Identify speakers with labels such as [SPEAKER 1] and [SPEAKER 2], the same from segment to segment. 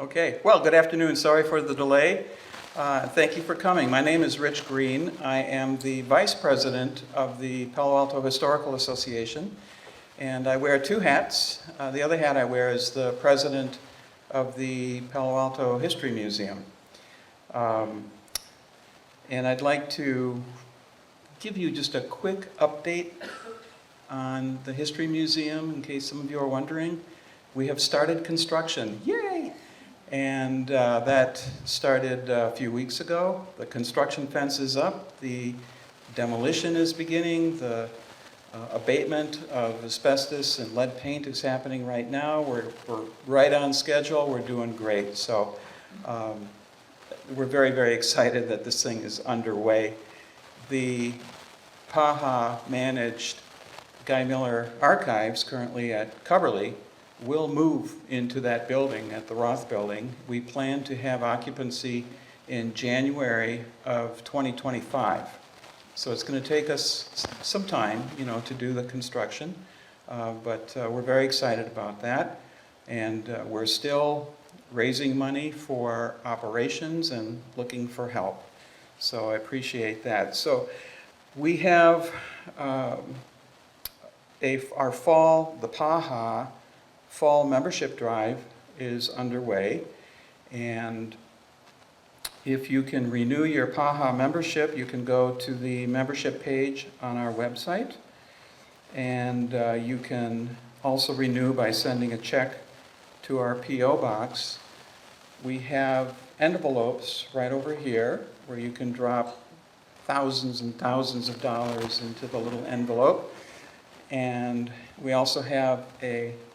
[SPEAKER 1] Okay, well, good afternoon. Sorry for the delay. Thank you for coming. My name is Rich Green. I am the Vice President of the Palo Alto Historical Association, and I wear two hats. The other hat I wear is the President of the Palo Alto History Museum. And I'd like to give you just a quick update on the History Museum, in case some of you are wondering. We have started construction. Yay! And that started a few weeks ago. The construction fence is up. The demolition is beginning. The abatement of asbestos and lead paint is happening right now. We're right on schedule. We're doing great. So we're very, very excited that this thing is underway. The PAHA managed Guy Miller Archives, currently at Coverly, will move into that building, at the Roth Building. We plan to have occupancy in January of 2025. So it's going to take us some time, to do the construction, but we're very excited about that. And we're still raising money for operations and looking for help. So I appreciate that. So we have the PAHA Fall membership drive is underway, and if you can renew your PAHA membership, you can go to the membership page on our website, and you can also renew by sending a check to our P.O. box. We have envelopes right over here where you can drop thousands and thousands of dollars into the little envelope, and we also have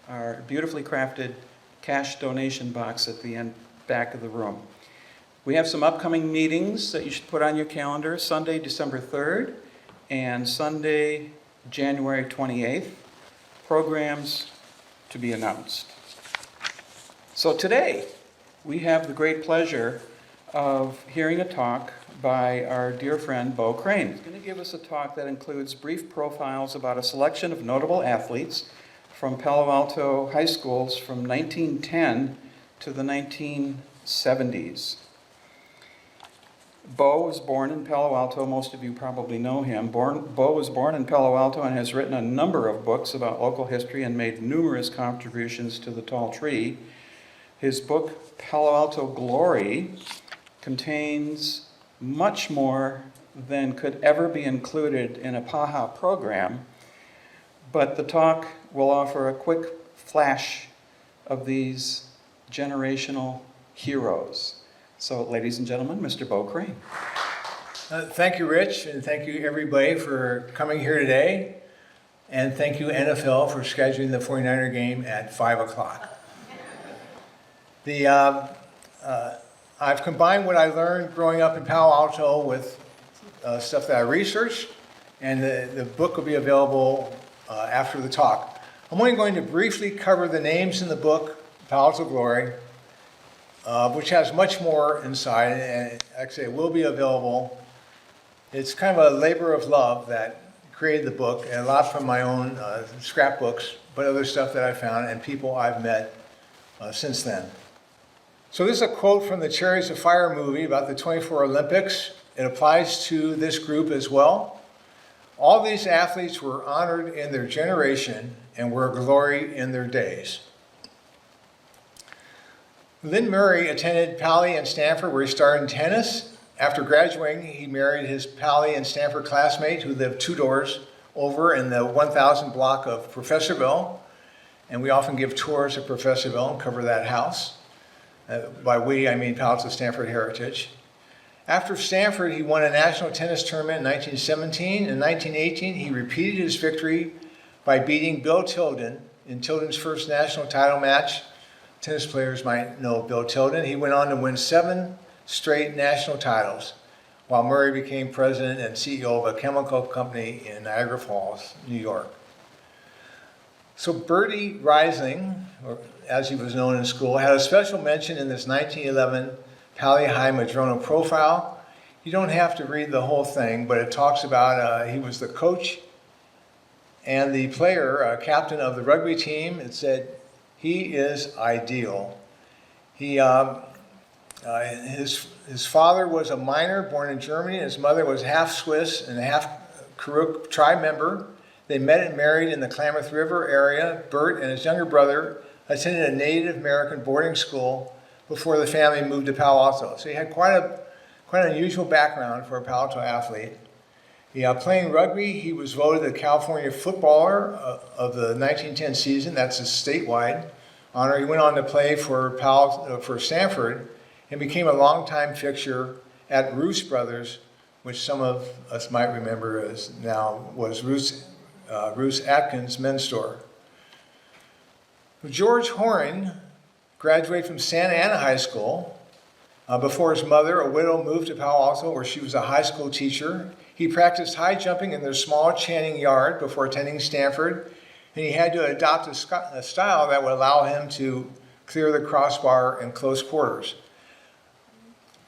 [SPEAKER 1] our beautifully crafted cash donation box at the back of the room. We have some upcoming meetings that you should put on your calendar: Sunday, December 3rd, and Sunday, January 28th. Programs to be announced. So today, we have the great pleasure of hearing a talk by our dear friend, Bo Crane. He's going to give us a talk that includes brief profiles about a selection of notable athletes from Palo Alto high schools from 1910 to the 1970s. Bo was born in Palo Alto. Most of you probably know him. Bo was born in Palo Alto and has written a number of books about local history and made numerous contributions to the tall tree. His book, Palo Alto Glory, contains much more than could ever be included in a PAHA program, but the talk will offer a quick flash of these generational heroes. So, ladies and gentlemen, Mr. Bo Crane.
[SPEAKER 2] Thank you, Rich, and thank you, everybody, for coming here today. And thank you, NFL, for scheduling the 49er game at 5 o'clock. I've combined what I learned growing up in Palo Alto with stuff that I researched, and the book will be available after the talk. I'm only going to briefly cover the names in the book, Palo Alto Glory, which has much more inside, and actually it will be available. It's kind of a labor of love that created the book, and a lot from my own scrapbooks, but other stuff that I found and people I've met since then. So this is a quote from the Chariots of Fire movie about the 24 Olympics. It applies to this group as well. All these athletes were honored in their generation and were a glory in their days. Lynn Murray attended Paly and Stanford, where he started in tennis. After graduating, he married his Paly and Stanford classmate, who lived 2 doors over in the 1000 block of Professorville. And we often give tours of Professorville and cover that house. By we, I mean Palo Alto Stanford Heritage. After Stanford, he won a national tennis tournament in 1917. In 1918, he repeated his victory by beating Bill Tilden in Tilden's first national title match. Tennis players might know Bill Tilden. He went on to win 7 straight national titles, while Murray became president and CEO of a chemical company in Niagara Falls, New York. So Bertie Rising, or as he was known in school, had a special mention in this 1911 Paly High Madrono profile. You don't have to read the whole thing, but it talks about he was the coach and the player, captain of the rugby team. It said, "He is ideal." He, his father was a miner born in Germany, and his mother was half Swiss and half Karuk tribe member. They met and married in the Klamath River area. Bert and his younger brother attended a Native American boarding school before the family moved to Palo Alto. So he had quite an unusual background for a Palo Alto athlete. Playing rugby, he was voted the California Footballer of the 1910 season. That's a statewide honor. He went on to play for Stanford and became a longtime fixture at Roos Brothers, which some of us might remember as now was Roos Atkins Men's Store. George Horan graduated from Santa Ana High School. Before his mother, a widow, moved to Palo Alto, where she was a high school teacher. He practiced high jumping in their small Channing yard before attending Stanford, and he had to adopt a style that would allow him to clear the crossbar in close quarters.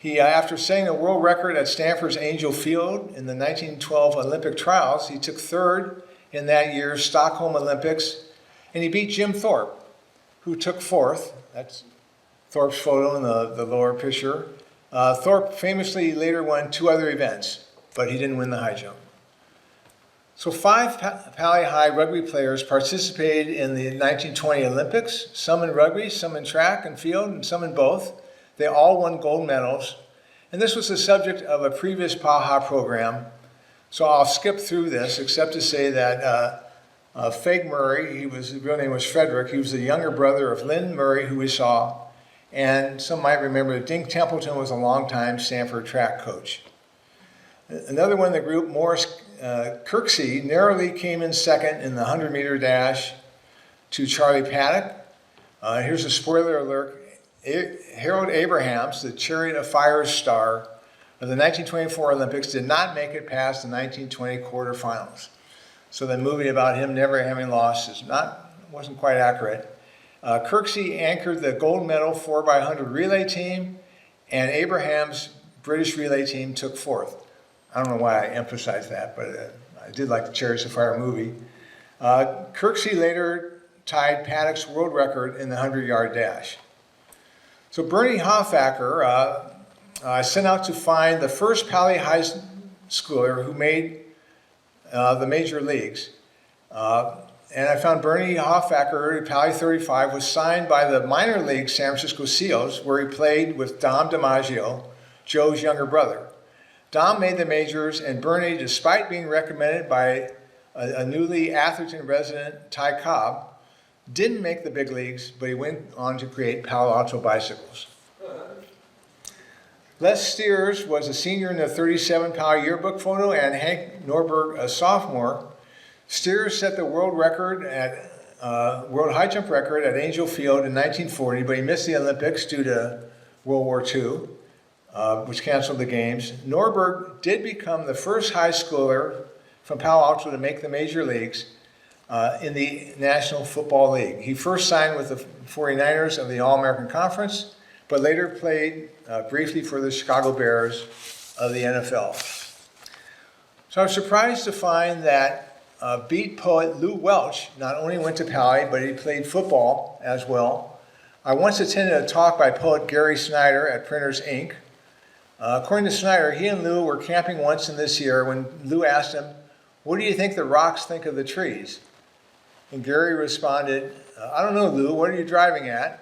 [SPEAKER 2] After setting a world record at Stanford's Angel Field in the 1912 Olympic trials, he took third in that year's Stockholm Olympics, and he beat Jim Thorpe, who took fourth. That's Thorpe's photo in the lower picture. Thorpe famously later won 2 other events, but he didn't win the high jump. So 5 Paly High rugby players participated in the 1920 Olympics, some in rugby, some in track and field, and some in both. They all won gold medals. And this was the subject of a previous PAHA program. So I'll skip through this, except to say that Feg Murray, his real name was Frederick, he was the younger brother of Lynn Murray, who we saw. And some might remember that Dink Templeton was a longtime Stanford track coach. Another one in the group, Morris Kirksey, narrowly came in second in the 100-meter dash to Charlie Paddock. Here's a spoiler alert. Harold Abrahams, the Chariot of Fire star of the 1924 Olympics, did not make it past the 1920 quarterfinals. So the movie about him never having lost wasn't quite accurate. Kirksey anchored the gold medal 4x100 relay team, and Abraham's British relay team took fourth. I don't know why I emphasize that, but I did like the Chariots of Fire movie. Kirksey later tied Paddock's world record in the 100-yard dash. So Bernie Hoffacker sent out to find the first Paly High schooler who made the major leagues. And I found Bernie Hoffacker, Paly 35, was signed by the minor league San Francisco Seals, where he played with Dom DiMaggio, Joe's younger brother. Dom made the majors, and Bernie, despite being recommended by a newly Atherton resident, Ty Cobb, didn't make the big leagues, but he went on to create Palo Alto bicycles. Les Steers was a senior in the 37 Paly yearbook photo, and Hank Norberg, a sophomore. Steers set the world high jump record at Angel Field in 1940, but he missed the Olympics due to World War II, which canceled the games. Norberg did become the first high schooler from Palo Alto to make the major leagues in the National Football League. He first signed with the 49ers of the All-American Conference, but later played briefly for the Chicago Bears of the NFL. So I was surprised to find that beat poet Lou Welch not only went to Paly, but he played football as well. I once attended a talk by poet Gary Snyder at Printers Inc. According to Snyder, he and Lou were camping once in this year when Lou asked him, "What do you think the rocks think of the trees?" And Gary responded, "I don't know, Lou, what are you driving at?"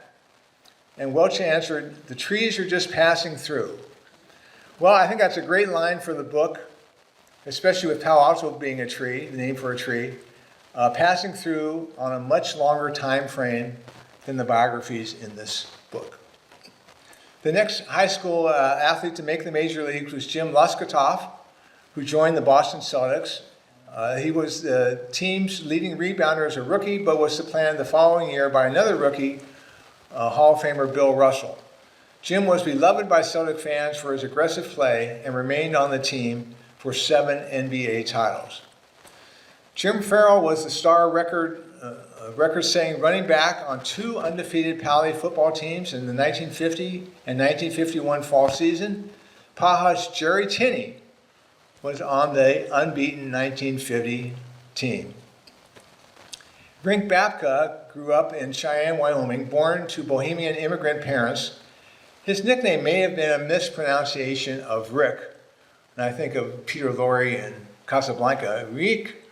[SPEAKER 2] And Welch answered, "The trees are just passing through." Well, I think that's a great line for the book, especially with Palo Alto being a tree, the name for a tree, passing through on a much longer time frame than the biographies in this book. The next high school athlete to make the major leagues was Jim Luskatoff, who joined the Boston Celtics. He was the team's leading rebounder as a rookie, but was supplanted the following year by another rookie, Hall of Famer Bill Russell. Jim was beloved by Celtic fans for his aggressive play and remained on the team for 7 NBA titles. Jim Farrell was the star record-setting running back on 2 undefeated Paly football teams in the 1950 and 1951 fall season. Paha's Jerry Tinney was on the unbeaten 1950 team. Rink Babka grew up in Cheyenne, Wyoming, born to Bohemian immigrant parents. His nickname may have been a mispronunciation of Rick, and I think of Peter Lorre in Casablanca, Rick.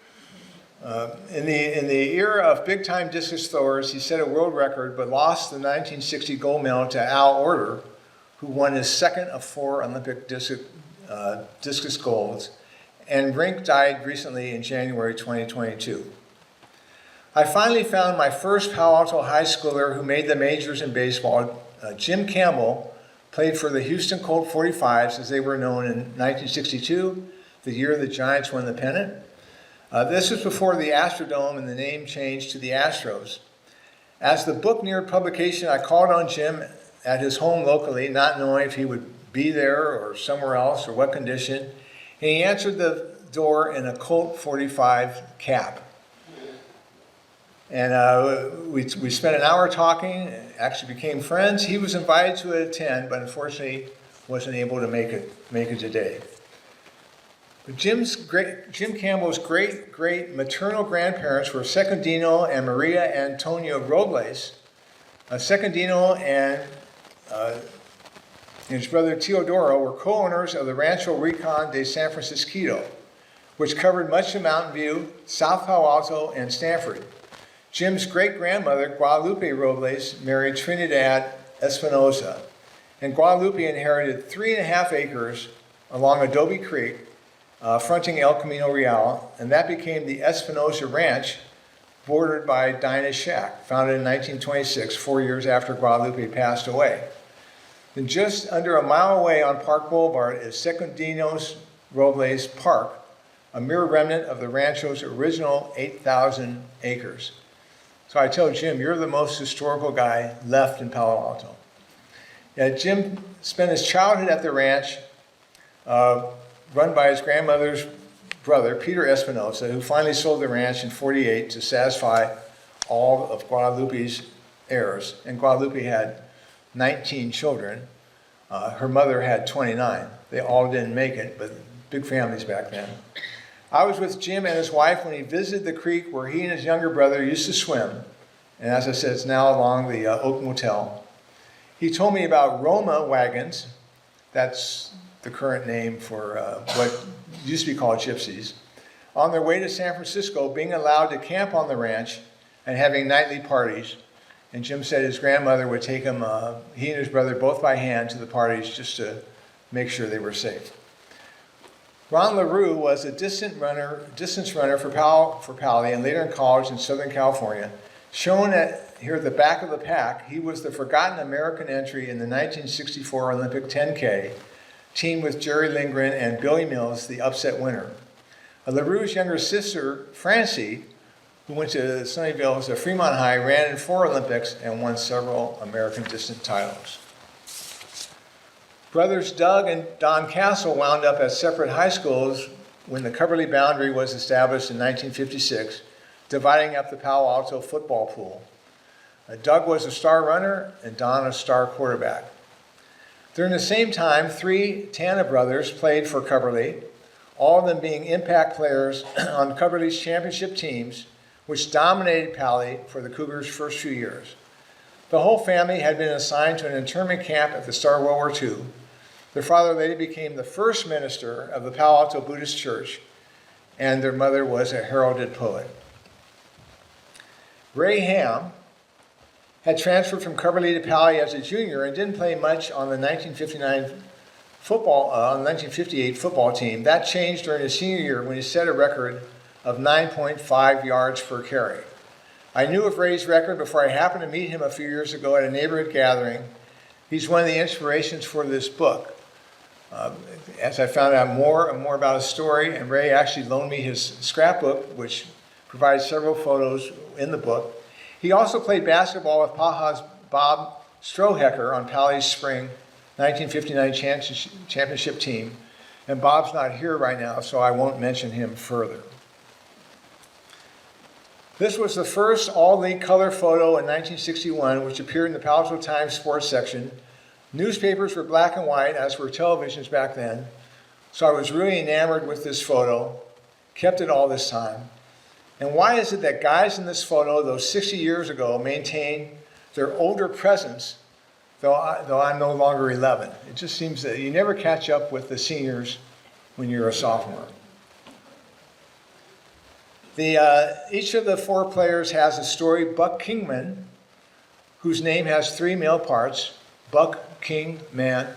[SPEAKER 2] In the era of big-time discus throwers, he set a world record, but lost the 1960 gold medal to Al Order, who won his second of 4 Olympic discus golds, and Rink died recently in January 2022. I finally found my first Palo Alto high schooler who made the majors in baseball. Jim Campbell played for the Houston Colt 45s, as they were known, in 1962, the year the Giants won the pennant. This was before the Astrodome and the name changed to the Astros. As the book neared publication, I called on Jim at his home locally, not knowing if he would be there or somewhere else or what condition. And he answered the door in a Colt 45 cap. And we spent an hour talking, actually became friends. He was invited to attend, but unfortunately wasn't able to make it today. But Jim Campbell's great maternal grandparents were Secundino and Maria Antonio Robles. Secundino and his brother Teodoro were co-owners of the Rancho Rincon de San Francisco, which covered much of Mountain View, South Palo Alto, and Stanford. Jim's great-grandmother, Guadalupe Robles, married Trinidad Espinosa, and Guadalupe inherited 3.5 acres along Adobe Creek, fronting El Camino Real, and that became the Espinosa Ranch, bordered by Dinah's Shack, founded in 1926, 4 years after Guadalupe passed away. Then just under a mile away on Park Boulevard is Secundino Robles Park, a mere remnant of the rancho's original 8,000 acres. So I tell Jim, you're the most historical guy left in Palo Alto. Yeah, Jim spent his childhood at the ranch, run by his grandmother's brother, Peter Espinosa, who finally sold the ranch in '48 to satisfy all of Guadalupe's heirs. And Guadalupe had 19 children. Her mother had 29. They all didn't make it, but big families back then. I was with Jim and his wife when he visited the creek where he and his younger brother used to swim. And as I said, it's now along the Oak Motel. He told me about Roma wagons. That's the current name for what used to be called gypsies. On their way to San Francisco, being allowed to camp on the ranch and having nightly parties. And Jim said his grandmother would take him, he and his brother, both by hand to the parties just to make sure they were safe. Ron LaRue was a distance runner for Paly, and later in college in Southern California. Shown here at the back of the pack, he was the forgotten American entry in the 1964 Olympic 10K, teamed with Jerry Lindgren and Billy Mills, the upset winner. LaRue's younger sister, Francie, who went to Sunnyvale as a Fremont High, ran in 4 Olympics and won several American distance titles. Brothers Doug and Don Castle wound up at separate high schools when the Coverly boundary was established in 1956, dividing up the Palo Alto football pool. Doug was a star runner and Don a star quarterback. During the same time, 3 Tana brothers played for Coverly, all of them being impact players on Coverly's championship teams, which dominated Paly for the Cougars' first few years. The whole family had been assigned to an internment camp at the start of World War II. Their father later became the first minister of the Palo Alto Buddhist Church, and their mother was a heralded poet. Ray Ham had transferred from Coverly to Paly as a junior and didn't play much on the 1958 football team. That changed during his senior year when he set a record of 9.5 yards per carry. I knew of Ray's record before I happened to meet him a few years ago at a neighborhood gathering. He's one of the inspirations for this book. As I found out more and more about his story, and Ray actually loaned me his scrapbook, which provides several photos in the book. He also played basketball with Paha's Bob Strohecker on Paly's Spring 1959 championship team. And Bob's not here right now, so I won't mention him further. This was the first all-league color photo in 1961, which appeared in the Palo Alto Times sports section. Newspapers were black and white, as were televisions back then. So I was really enamored with this photo, kept it all this time. And why is it that guys in this photo, those 60 years ago, maintain their older presence, though I'm no longer 11? It just seems that you never catch up with the seniors when you're a sophomore. Each of the four players has a story. Buck Kingman, whose name has three male parts, Buck King Man,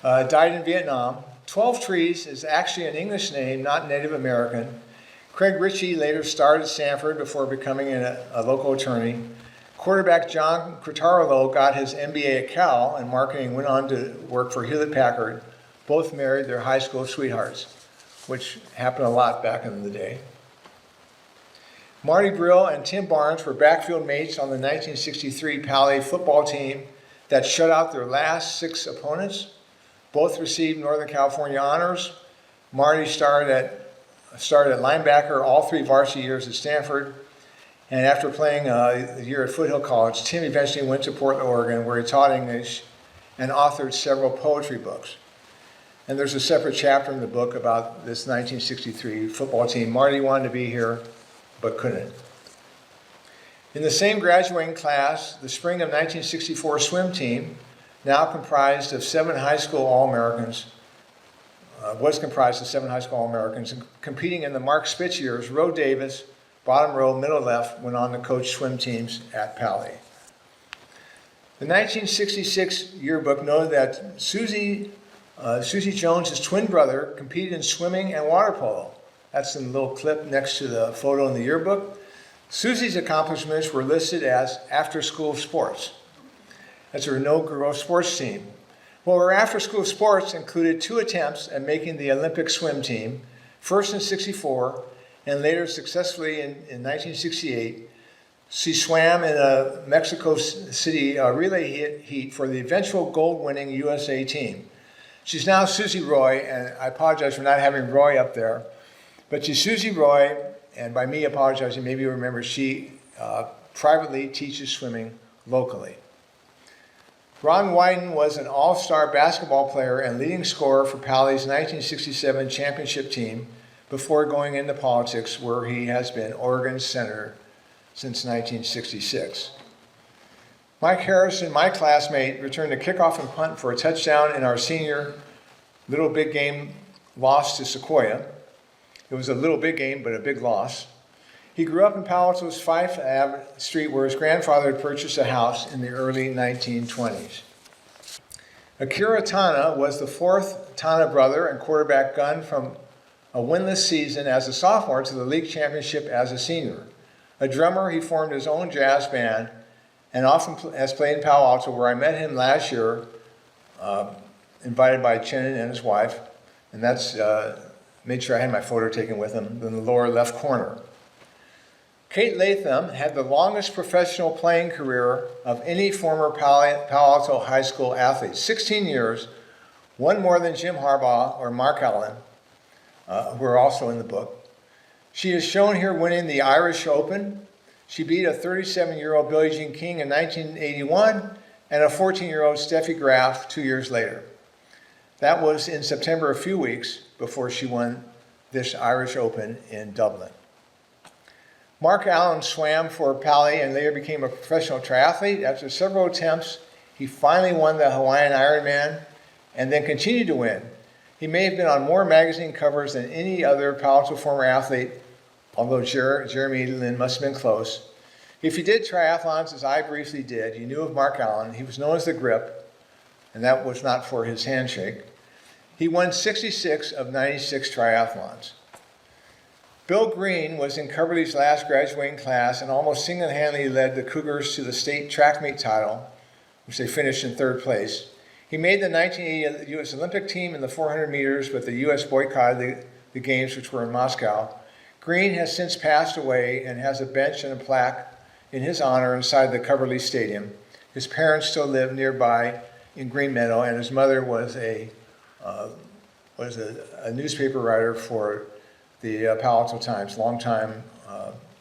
[SPEAKER 2] died in Vietnam. 12 Trees is actually an English name, not Native American. Craig Ritchie later starred at Stanford before becoming a local attorney. Quarterback John Critarolo got his MBA at Cal in marketing and went on to work for Hewlett Packard. Both married their high school sweethearts, which happened a lot back in the day. Marty Brill and Tim Barnes were backfield mates on the 1963 Paly football team that shut out their last 6 opponents. Both received Northern California honors. Marty started at linebacker all 3 varsity years at Stanford. And after playing a year at Foothill College, Tim eventually went to Portland, Oregon, where he taught English and authored several poetry books. And there's a separate chapter in the book about this 1963 football team. Marty wanted to be here, but couldn't. In the same graduating class, the spring of 1964 swim team, now comprised of 7 high school All-Americans, competing in the Mark Spitz years. Roe Davis, bottom row, middle left, went on to coach swim teams at Paly. The 1966 yearbook noted that Susie Jones' twin brother competed in swimming and water polo. That's in the little clip next to the photo in the yearbook. Susie's accomplishments were listed as after-school sports, as there were no girls' sports team. Well, her after-school sports included 2 attempts at making the Olympic swim team, first in '64 and later successfully in 1968. She swam in a Mexico City relay heat for the eventual gold-winning USA team. She's now Susie Roy, and I apologize for not having Roy up there. But she's Susie Roy, and by me apologizing, maybe you remember, she privately teaches swimming locally. Ron Wyden was an all-star basketball player and leading scorer for Paly's 1967 championship team before going into politics, where he has been Oregon's senator since 1966. Mike Harrison, my classmate, returned a kickoff and punt for a touchdown in our senior Little Big Game loss to Sequoia. It was a little big game, but a big loss. He grew up in Palo Alto's 5th Ave Street, where his grandfather had purchased a house in the early 1920s. Akira Tana was the 4th Tana brother and quarterback gun from a winless season as a sophomore to the league championship as a senior. A drummer, he formed his own jazz band and often has played in Palo Alto, where I met him last year, invited by Chen and his wife, and that's made sure I had my photo taken with him in the lower left corner. Kate Latham had the longest professional playing career of any former Palo Alto high school athlete, 16 years, one more than Jim Harbaugh or Mark Allen, who are also in the book. She is shown here winning the Irish Open. She beat a 37-year-old Billie Jean King in 1981 and a 14-year-old Steffi Graf 2 years later. That was in September, a few weeks before she won this Irish Open in Dublin. Mark Allen swam for Paly and later became a professional triathlete. After several attempts, he finally won the Hawaiian Ironman and then continued to win. He may have been on more magazine covers than any other Palo Alto former athlete, although Jeremy Lin must have been close. If you did triathlons, as I briefly did, you knew of Mark Allen. He was known as the Grip, and that was not for his handshake. He won 66 of 96 triathlons. Bill Green was in Coverly's last graduating class and almost single-handedly led the Cougars to the state track meet title, which they finished in 3rd place. He made the 1980 U.S. Olympic team in the 400 meters, but the U.S. boycotted the games, which were in Moscow. Green has since passed away and has a bench and a plaque in his honor inside the Coverly Stadium. His parents still live nearby in Green Meadow, and his mother was a newspaper writer for the Palo Alto Times, longtime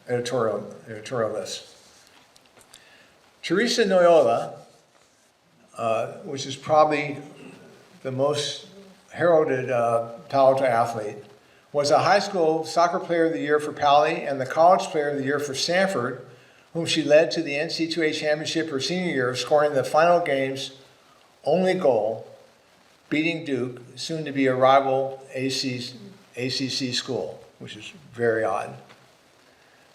[SPEAKER 2] editorialist. Teresa Noyola, which is probably the most heralded Palo Alto athlete, was a high school soccer player of the year for Paly and the college player of the year for Stanford, whom she led to the NCAA championship her senior year, scoring the final game's only goal, beating Duke, soon to be a rival ACC school, which is very odd.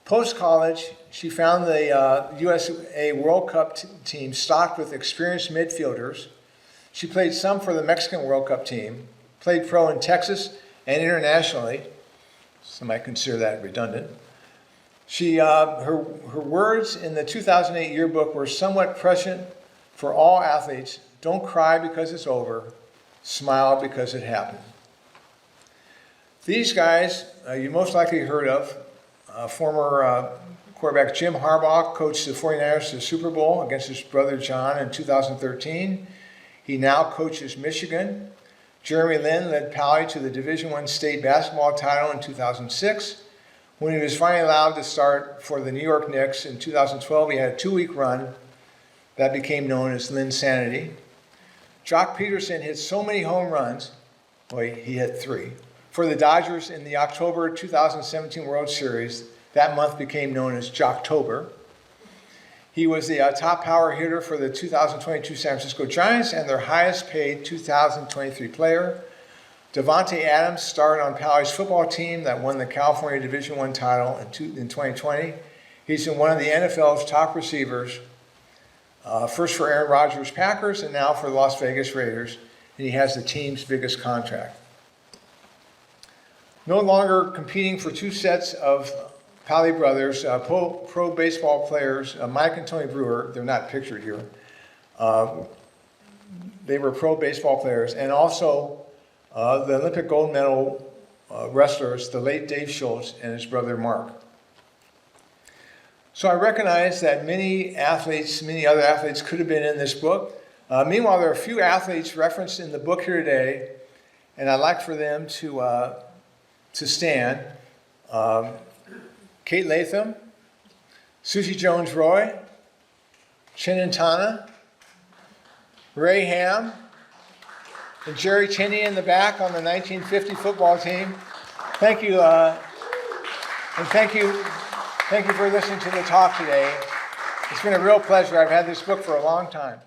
[SPEAKER 2] Post-college, she found the USA World Cup team stocked with experienced midfielders. She played some for the Mexican World Cup team, played pro in Texas and internationally. Some might consider that redundant. Her words in the 2008 yearbook were somewhat prescient for all athletes. Don't cry because it's over. Smile because it happened. These guys, you most likely heard of. Former quarterback Jim Harbaugh coached the 49ers to the Super Bowl against his brother John in 2013. He now coaches Michigan. Jeremy Lin led Paly to the Division I state basketball title in 2006. When he was finally allowed to start for the New York Knicks in 2012, he had a 2-week run that became known as Linsanity. Jock Peterson hit so many home runs, well, he hit 3, for the Dodgers in the October 2017 World Series. That month became known as Jocktober. He was the top power hitter for the 2022 San Francisco Giants and their highest paid 2023 player. Devontae Adams starred on Paly's football team that won the California Division I title in 2020. He's been one of the NFL's top receivers, first for Aaron Rodgers' Packers and now for the Las Vegas Raiders, and he has the team's biggest contract. No longer competing for 2 sets of Paly brothers, pro baseball players, Mike and Tony Brewer, they're not pictured here. They were pro baseball players, and also the Olympic gold medal wrestlers, the late Dave Schultz and his brother Mark. So I recognize that many other athletes could have been in this book. Meanwhile, there are a few athletes referenced in the book here today, and I'd like for them to stand. Kate Latham, Susie Jones-Roy, Chinantana, Ray Ham, and Jerry Chinney in the back on the 1950 football team. Thank you, and thank you for listening to the talk today. It's been a real pleasure. I've had this book for a long time.